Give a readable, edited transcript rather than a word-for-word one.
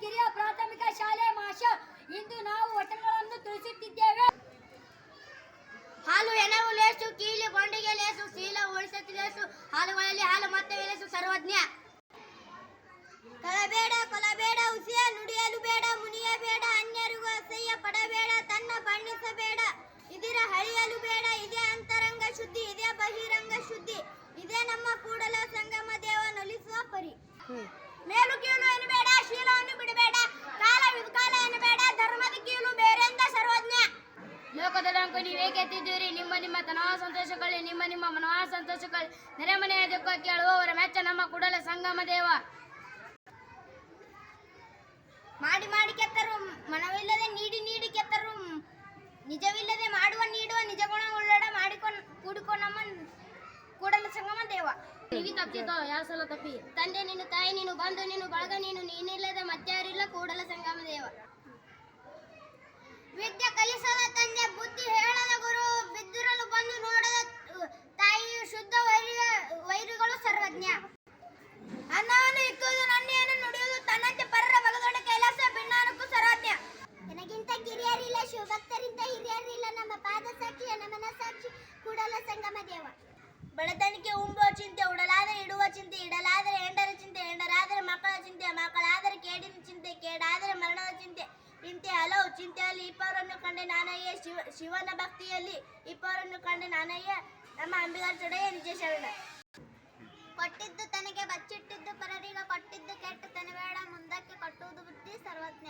ಕಿರಿಯ ಪ್ರಾಥಮಿಕ ಶಾಲೆ ಮಾಷ. ಇಂದು ನಾವು ವಚನಗಳನ್ನು ತಿಳಿಸುತ್ತಿದ್ದೇವೆ. ಹಾಲು ಎನವು ಲೇಸು, ಕೀಲಿ ಗೊಂಡಿಗೆ ಲೇಸು, ಶೀಲ ಉಳಿಸತಿ ಲೇಸು, ಹಾಲುಗಳಲ್ಲಿ ಹಾಲು ಮತ್ತೆ ಲೇಸು ಸರ್ವಜ್ಞ. ಕಳಬೇಡ ಕೊಲಬೇಡ, ಉಸಿಯ ನುಡಿಯಲು ಬೇಡ, ಮುನಿಯಬೇಡ, ಅನ್ಯರಿಗೂ ಅಸಹ್ಯ ಪಡಬೇಡ, ತನ್ನ ಬಣ್ಣಿಸಬೇಡ, ಇದರ ಹಳಿಯಲು ಬೇಡ. ಇದೇ ಅಂತರಂಗ ಶುದ್ಧಿ, ಇದೇ ಬಹಿರಂಗ ಶುದ್ಧಿ, ಇದೇ ನಮ್ಮ ಕೂಡಲ ಸಂಗಮ ದೇವ ನಲಿಸುವ ಪರಿ. ಮೇಲು ಕೀಳು ಎನ್ನಬೇಡ, ಶೀಲವನ್ನು ಬಿಡಬೇಡ, ಕಾಲ ವಿಕಾಲ ಎನ್ನಬೇಡ, ಧರ್ಮದ ಕೀಲು ಬೇರೆಂದ ಸರ್ವಜ್ಞ. ಲೋಕದ ಡಂಕು ನೀವೇಕೆ ಎತ್ತಿದ್ದೀರಿ, ನಿಮ್ಮ ನಿಮ್ಮ ತನವ ಸಂತೋಷಗಳೇ, ನಿಮ್ಮ ನಿಮ್ಮ ಮನವ ಸಂತೋಷಗಳೇ, ನೆರೆಮನೆಯ ದುಃಖ ಕೇಳುವವರ ಮೆಚ್ಚ ನಮ್ಮ ಕೂಡಲ ಸಂಗಮ ದೇವ. ಮಾಡಿ ಮಾಡಿ ಕೆತ್ತರು, ಮನವಿಲ್ಲದೆ ನೀಡಿ ನೀಡಿ ಕೆತ್ತರು, ನಿಜವಿಲ್ಲದೆ ಮಾಡುವ ನೀಡುವ, ನಿಜ ಗುಣ ಉಳ್ಳಡ ಮಾಡಿಕೊಂಡು ಕೂಡಿಕೊ ನಮ್ಮ ಕೂಡಲ ಸಂಗಮ ದೇವ. ನಿಗಿ ತಪ್ಪಿತೋ ಯಾವ ಸಲ ತಪ್ಪಿ, ತಂದೆ ನೀನು, ತಾಯಿ ನೀನು, ಬಂಧು ನೀನು, ಬಳಗ ನೀನು, ನೀನಿಲ್ಲದೆ ಮತ್ತಾರಿಲ್ಲ ಕೂಡಲ ಸಂಗಮ ದೇವ. ವಿದ್ಯೆ ಕಲಿಸದ ತಂದೆ, ಬುದ್ಧಿ ಹೇಳದ ಗುರು, ಬಿದ್ದಿರಲು ಬಂದು ನೋಡದ ತಾಯಿಯು, ಶುದ್ಧ ವೈರಿಗಳು ಸರ್ವಜ್ಞ. ಅನ್ನವನ್ನು ಇಕ್ಕುವುದು, ನನ್ನೆಯನ್ನು ನುಡಿಯುವುದು, ತನ್ನಂತೆ ಪರರ ಬಗದೊಡೆ ಕೈಲಾಸ ಭಿನ್ನಾನಕ್ಕೂ ಸರ್ವಜ್ಞ. ನನಗಿಂತ ಕಿರಿಯರಿಲ್ಲ, ಶಿವಭಕ್ತರಿಂದ ಹಿರಿಯರಿಲ್ಲ, ನಮ್ಮ ಪಾದ ಸಾಕ್ಷಿ ನಮ್ಮ ಮನಸಾಕ್ಷಿ ಕೂಡಲ ಸಂಗಮ ದೇವ. ಬಡತನಿಕೆ ಉಂಬುವ ಚಿಂತೆ, ಉಡಲಾದರೆ ಇಡುವ ಚಿಂತೆ, ಇಡಲಾದರೆ ಹೆಂಡರ ಚಿಂತೆ, ಹೆಂಡರಾದರೆ ಮಕ್ಕಳ ಚಿಂತೆ, ಮಕ್ಕಳಾದರೆ ಕೇಡಿನ ಚಿಂತೆ, ಕೇಡಾದರೆ ಮರಣದ ಚಿಂತೆ, ಇಂತೆ ಹಲವು ಚಿಂತೆಯಲ್ಲಿ ಇಪ್ಪವರನ್ನು ಕಂಡೆ ನಾನಯ್ಯ, ಶಿವನ ಭಕ್ತಿಯಲ್ಲಿ ಇಪ್ಪವರನ್ನು ಕಂಡೆ ನಾನಯ್ಯ, ನಮ್ಮ ಅಂಬಿಗರ ನಿಜ ಶರಣ. ಕೊಟ್ಟಿದ್ದು ತನಗೆ ಬಚ್ಚಿಟ್ಟಿದ್ದು ಪರರಿಗೆ, ಕೊಟ್ಟಿದ್ದು ಕೆಟ್ಟ ತನಬೇಡ, ಮುಂದಕ್ಕೆ ಕೊಟ್ಟುವುದು ಬುದ್ಧಿ ಸರ್ವಜ್ಞ.